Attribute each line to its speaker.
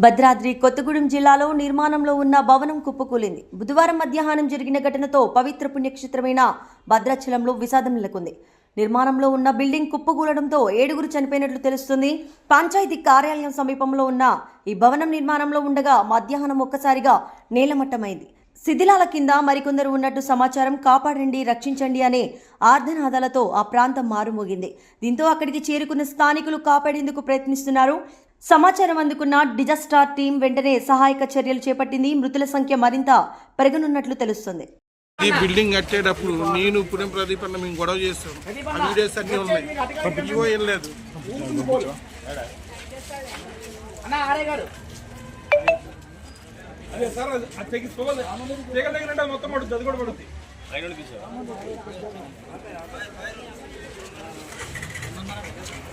Speaker 1: భద్రాద్రి కొత్తగూడెం జిల్లాలో నిర్మాణంలో ఉన్న భవనం కుప్పకూలింది. బుధవారం మధ్యాహ్నం జరిగిన ఘటనతో పవిత్ర పుణ్యక్షేత్రమైన భద్రాచలంలో విషాదం నెలకొంది. నిర్మాణంలో ఉన్న బిల్డింగ్ కుప్పకూలడంతో 7 చనిపోయినట్లు తెలుస్తుంది. పంచాయతీ కార్యాలయం సమీపంలో ఉన్న ఈ భవనం నిర్మాణంలో ఉండగా మధ్యాహ్నం ఒక్కసారిగా నేలమట్టమైంది. శిథిలాల కింద మరికొందరు ఉన్నట్టు సమాచారం. కాపాడండి, రక్షించండి అనే ఆర్తనాదాలతో ఆ ప్రాంతం మారుమోగింది. దీంతో అక్కడికి చేరుకున్న స్థానికులు కాపాడేందుకు ప్రయత్నిస్తున్నారు. సమాచారం అందుకున్న డిజాస్టర్ టీం వెంటనే సహాయక చర్యలు చేపట్టింది. మృతుల సంఖ్య మరింత పెరగనున్నట్లు తెలుస్తుంది.
Speaker 2: ఈ బిల్డింగ్ కట్టేటప్పుడు నేను పుణ్యం ప్రదీప్ అన్న మేము గొడవ చేస్తాం. ఆ వీడియోస్ అన్నీ ఉన్నాయి. ఇవో ఏం లేదు.
Speaker 3: అదే సార్ అది తెగిపోవాలి మొత్తం పడుతుంది, అది కూడా పడుతుంది.